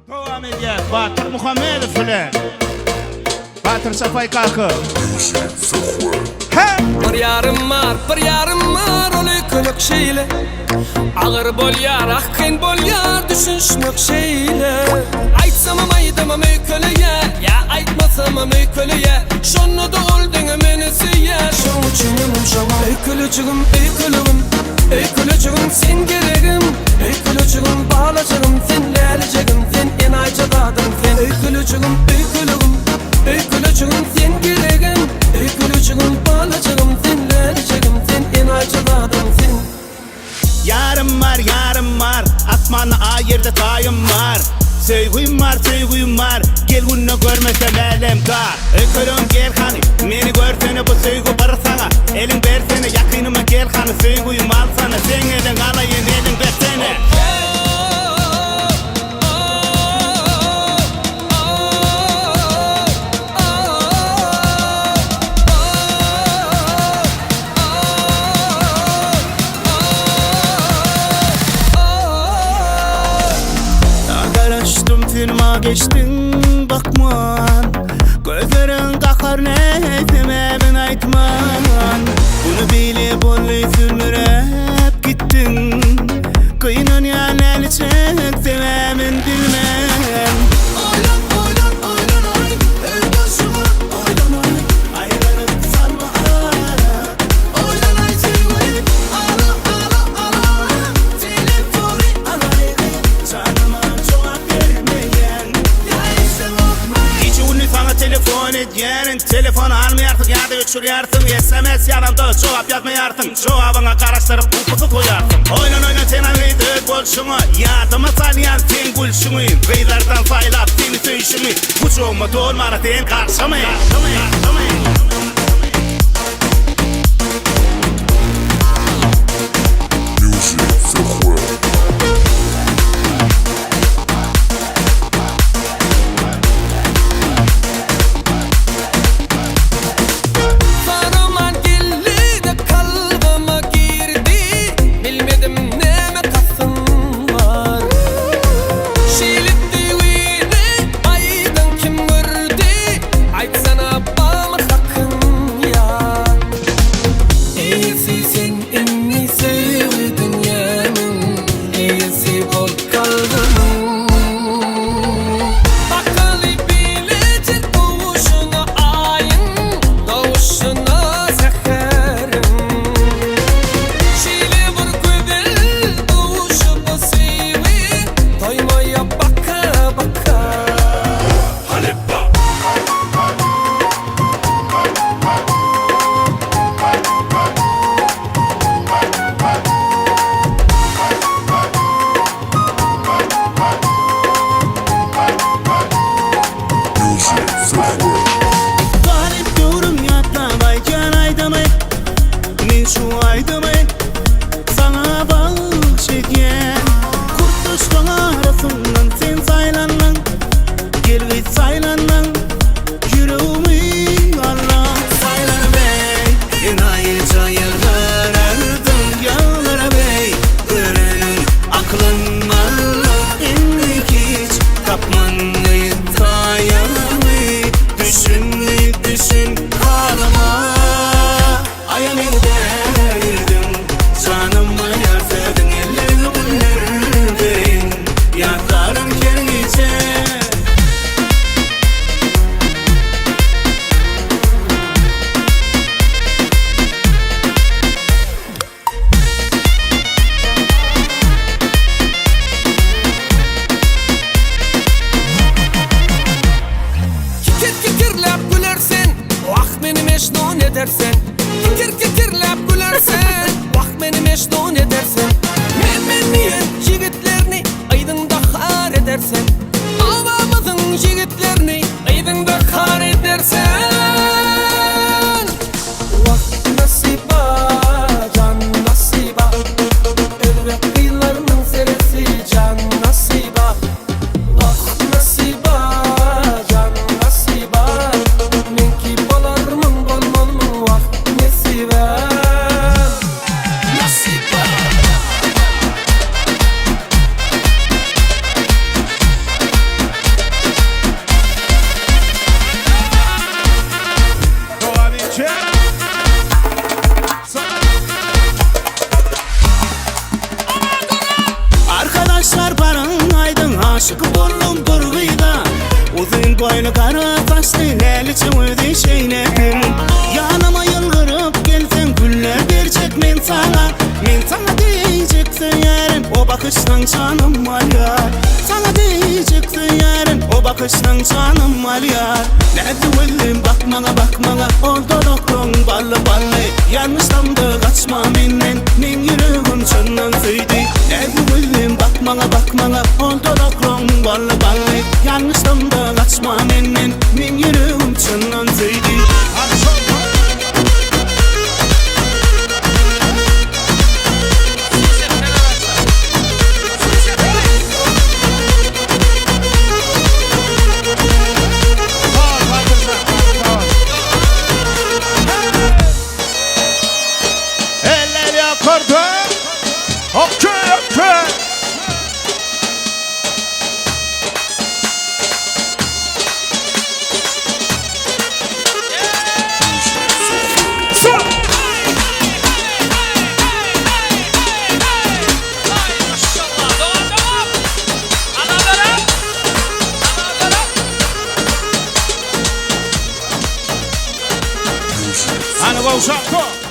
Devam edýär. Batyr Muhammedow bilen Batyr Safay kaka. Bir yarım var, oly kölük şeýle. Agyr bolýar, akyn bolýar, düşünşmek şeýle. Aýtsamam aýdamam öýköleye, ya aýtmasamam öýköleye. Şonu da oldyň meni süýär, şoň üçin ýumşama öýkölejigim, öýkölügim. Öýkölejigim sen geregim, öýkölejigim balajygym, sen lälijigim, sen en aýjadadym, sen öýkölejigim, öýkölügim. Öýkölejigim sen geregim, öýkölejigim balajygym, sen lälijigim, sen en aýjadadym, sen. Yarım var, asmanı ayırda tayım var. Söýgüýüm var, gel günne görmesem elem dar. Ökölüm gel hani, meni görsene bu söýgü bir sana. Elin bersene, yakynıma gel hani, söýgüýüm al sana. Sen elin alayın, elin bersene. Sinema geçtin bakman, gözlerin kakar neysemebin aytman. Bunu bilip olly sürmürep gittin, kıyınan yanel çek sebebin bilmem. Oylan ay, el başıma oylan ay. Ayranıp salma ara, oylan ay sevgi. Ala, telefonu alaydı, canıma cevap vermeyen. Hiç ünlü sana telefon edýärin, telefonu almaýarsyň ýa-da öçürýärsiň, SMS ýalanda jogap ýazmaýarsyň, jogabyňa garaşdyryp upuky koýarsyň. Oynan sen aýdy bolşuňa, ýadyma salýan sen gülşüňi, beýlerden saýlap seni söýüşimi, guçugma dolmara sen karşymy. Kikirlep gülersen, vakt beni meşnun edersen. Memnuniyen jigitlerini aydında har edersen. Avamızın jigitlerini aydında har edersen. Vakt nasiba, can nasiba. Elbet kıyılarının serisi can nasiba. Vakt nasiba, can nasiba. Menki balarımın balmalımın vakt nesibe. aşık oldum bir gıyda. Uzun boylu kara kaşlı leli çöğüdü şeyledim. Yanıma yılgırıp gelsen güller verecek men sana. Men sana diyeceksin yarın o bakıştan canım var ya. Sana diyeceksin yarın o bakıştan canım var ya. Nerede öldüm bakmana orada dokron ballı yanlışlamdı kaçma menden men yüreğim çönden söydü. Nerede öldüm bakmana orada dokron ballı yanlışlamdı kaçma menden men yüreğim çönden söydü. Hani bu uşak